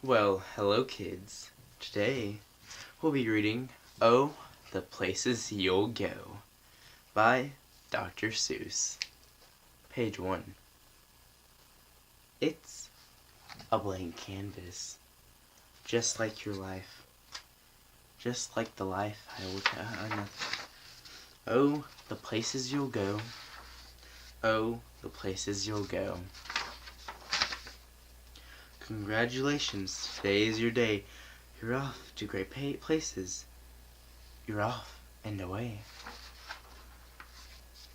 Well, hello kids. Today, we'll be reading Oh, the Places You'll Go by Dr. Seuss. Page 1. It's a blank canvas, just like your life, just like the life I will tell. Oh, the places you'll go. Oh, the places you'll go. Congratulations, today is your day. You're off to great places. You're off and away.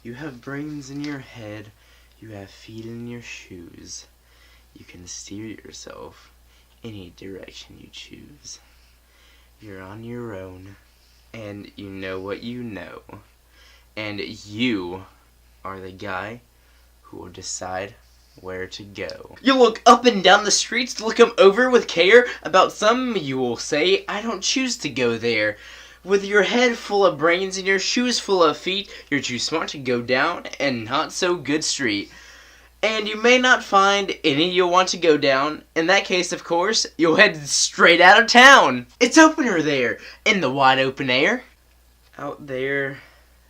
You have brains in your head. You have feet in your shoes. You can steer yourself any direction you choose. You're on your own, and you know what you know. And you are the guy who will decide where to go. You'll look up and down the streets, look them over with care. About some you will say, I don't choose to go there. With your head full of brains and your shoes full of feet, you're too smart to go down a not so good street. And you may not find any you'll want to go down. In that case, of course, you'll head straight out of town. It's opener there, in the wide open air. Out there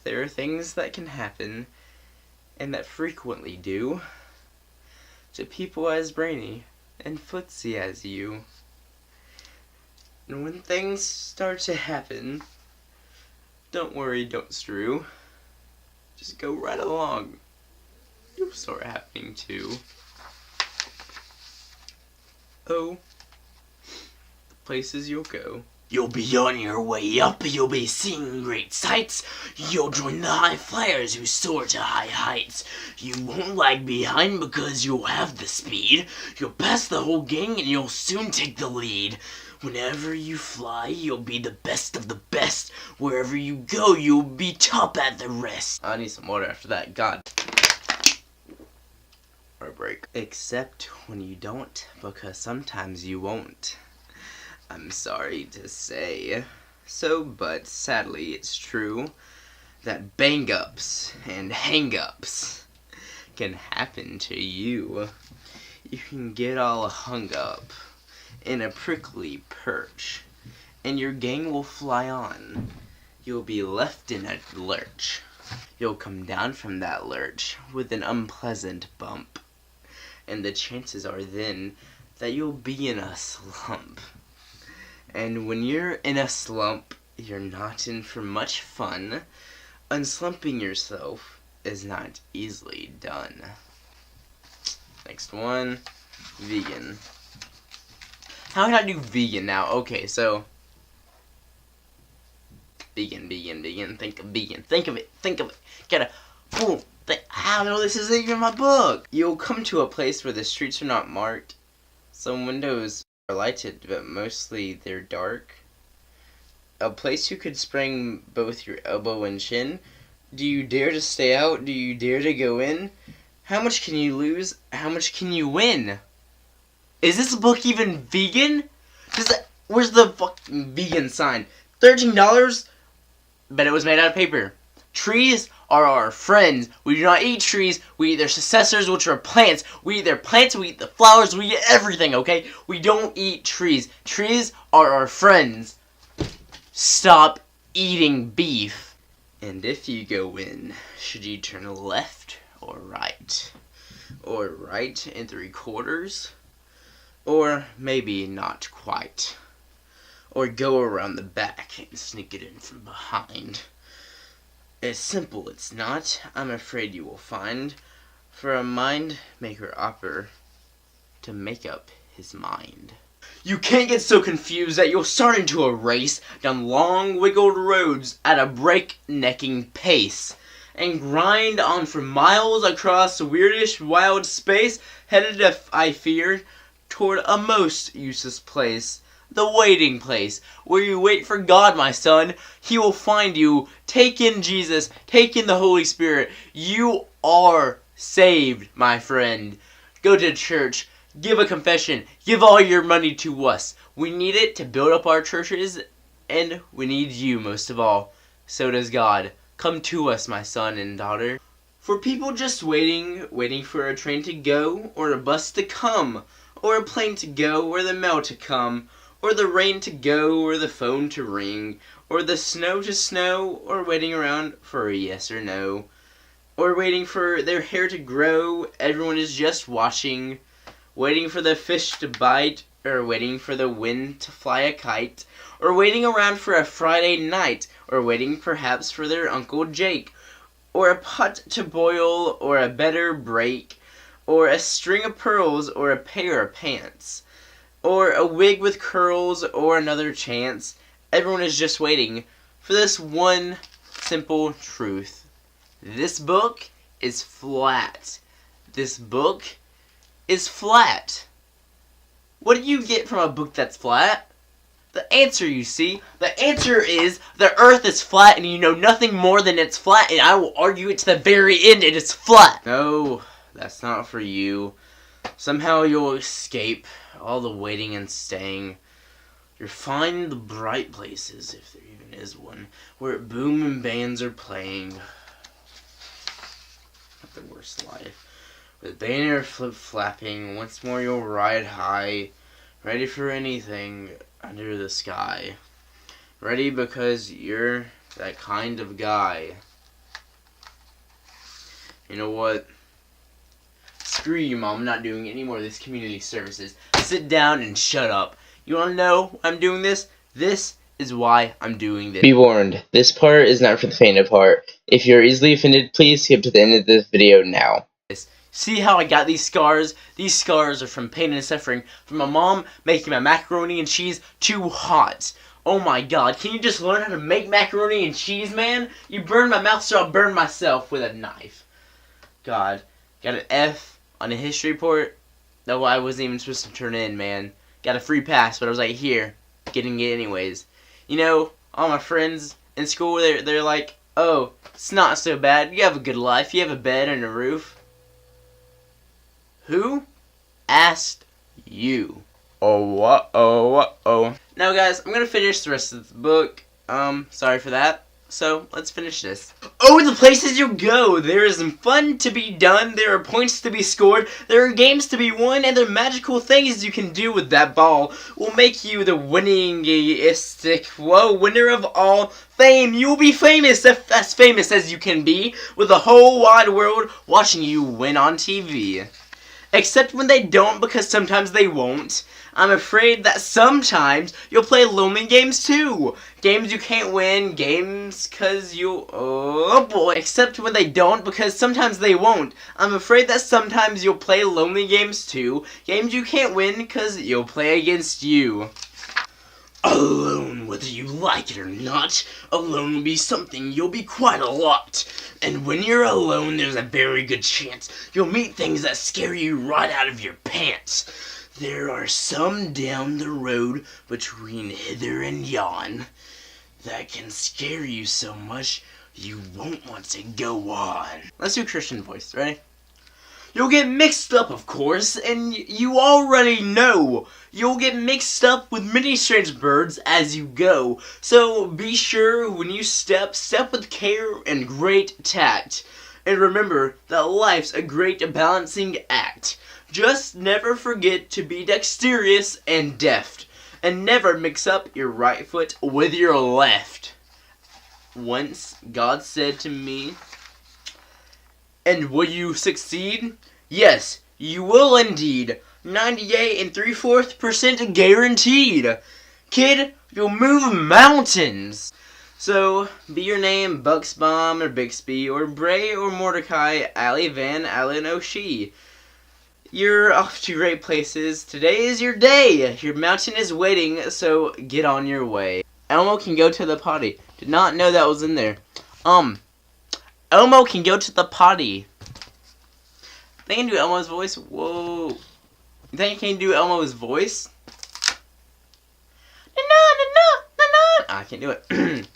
are things that can happen, and that frequently do, to people as brainy and footsy as you. And when things start to happen, don't worry, don't strew. Just go right along. You'll start happening too. Oh, the places you'll go. You'll be on your way up, you'll be seeing great sights. You'll join the high flyers who soar to high heights. You won't lag behind because you'll have the speed. You'll pass the whole gang and you'll soon take the lead. Whenever you fly, you'll be the best of the best. Wherever you go, you'll be top at the rest. I need some water after that, God. Or a break. Except when you don't, because sometimes you won't. I'm sorry to say so, but sadly it's true that bang-ups and hang-ups can happen to you. You can get all hung up in a prickly perch, and your gang will fly on. You'll be left in a lurch. You'll come down from that lurch with an unpleasant bump, and the chances are then that you'll be in a slump. And when you're in a slump, you're not in for much fun. Unslumping yourself is not easily done. Next one, vegan. How can I do vegan now? Okay, so vegan. Think of vegan. Think of it. Gotta boom. I don't know. This isn't even my book. You'll come to a place where the streets are not marked. Some windows are lighted, but mostly they're dark. A place you could sprain both your elbow and chin. Do you dare to stay out? Do you dare to go in? How much can you lose? How much can you win? Is this book even vegan? Where's the fucking vegan sign? $13? Bet it was made out of paper. Trees are our friends. We do not eat trees. We eat their successors, which are plants. We eat their plants. We eat the flowers. We eat everything, okay? We don't eat trees. Trees are our friends. Stop eating beef. And if you go in, should you turn left or right? Or right ⅔? Or maybe not quite. Or go around the back and sneak it in from behind. It's simple, it's not. I'm afraid you will find. For a mind maker opera to make up his mind. You can't get so confused that you'll start into a race down long wiggled roads at a breaknecking pace. And grind on for miles across weirdish wild space, headed, I fear, toward a most useless place. The waiting place, where you wait for God, my son. He will find you. Take in Jesus. Take in the Holy Spirit. You are saved, my friend. Go to church. Give a confession. Give all your money to us. We need it to build up our churches, and we need you most of all. So does God. Come to us, my son and daughter. For people just waiting for a train to go, or a bus to come, or a plane to go, or the mail to come, or the rain to go, or the phone to ring, or the snow to snow, or waiting around for a yes or no, or waiting for their hair to grow, everyone is just watching, waiting for the fish to bite, or waiting for the wind to fly a kite, or waiting around for a Friday night, or waiting perhaps for their Uncle Jake, or a pot to boil, or a better break, or a string of pearls, or a pair of pants, or a wig with curls, or another chance. Everyone is just waiting for this one simple truth. This book is flat. This book is flat. What do you get from a book that's flat? The answer, you see, the answer is the earth is flat and you know nothing more than it's flat, and I will argue it to the very end, it is flat. No, that's not for you. Somehow you'll escape all the waiting and staying. You'll find the bright places, if there even is one, where booming bands are playing. Not the worst life. With banner flip-flapping, once more you'll ride high, ready for anything under the sky. Ready because you're that kind of guy. You know what? Screw you, Mom. I'm not doing any more of this community services. Sit down and shut up. You want to know why I'm doing this? This is why I'm doing this. Be warned, this part is not for the faint of heart. If you're easily offended, please skip to the end of this video now. See how I got these scars? These scars are from pain and suffering from my mom making my macaroni and cheese too hot. Oh my god, can you just learn how to make macaroni and cheese, man? You burned my mouth, so I'll burn myself with a knife. God, got an F on a history report. No, I wasn't even supposed to turn in, man. Got a free pass, but I was like, here, getting it anyways. You know, all my friends in school, they're like, oh, it's not so bad. You have a good life. You have a bed and a roof. Who asked you? Oh, uh-oh. Now, guys, I'm gonna finish the rest of the book. Sorry for that. So, let's finish this. Oh, the places you'll go! There is some fun to be done, there are points to be scored, there are games to be won, and there are magical things you can do with that ball. Will make you the winningest, winner of all fame. You will be famous, as famous as you can be, with the whole wide world watching you win on TV. Except when they don't, because sometimes they won't. I'm afraid that sometimes you'll play lonely games too. Games you can't win, games cause you... Oh boy. Except when they don't, because sometimes they won't. I'm afraid that sometimes you'll play lonely games too. Games you can't win cause you'll play against you. Alone, whether you like it or not, alone will be something you'll be quite a lot. And when you're alone, there's a very good chance you'll meet things that scare you right out of your pants. There are some down the road between hither and yon that can scare you so much you won't want to go on. Let's do a Christian voice, ready? You'll get mixed up, of course, and you already know. You'll get mixed up with many strange birds as you go. So be sure when you step with care and great tact. And remember that life's a great balancing act. Just never forget to be dexterous and deft. And never mix up your right foot with your left. Once God said to me, and will you succeed? Yes, you will indeed. 98 3/4% guaranteed. Kid, you'll move mountains. So, be your name Bucksbaum or Bixby or Bray or Mordecai, Allie Van Allen O'Shee. You're off to great places. Today is your day. Your mountain is waiting, so get on your way. Elmo can go to the potty. Did not know that was in there. Elmo can go to the potty. They can do Elmo's voice? Whoa. You think I can do Elmo's voice? I can't do it. It's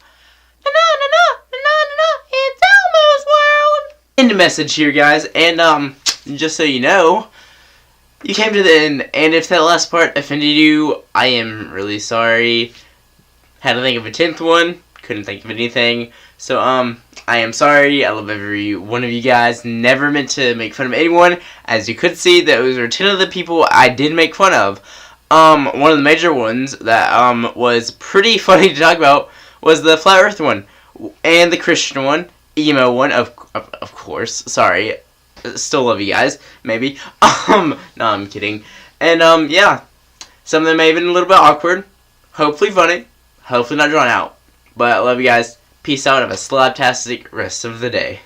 Elmo's world. End message here, guys. And, just so you know, you came to the end. And if that last part offended you, I am really sorry. Had to think of a 10th one. couldn't think of anything. So, I am sorry. I love every one of you guys. Never meant to make fun of anyone. As you could see, those are 10 of the people I did make fun of. One of the major ones that, was pretty funny to talk about was the Flat Earth one. And the Christian one. Emo one, of course. Sorry. Still love you guys. Maybe. No, I'm kidding. And, yeah. Some of them may have been a little bit awkward. Hopefully funny. Hopefully not drawn out. But I love you guys. Peace out. Have a slabtastic rest of the day.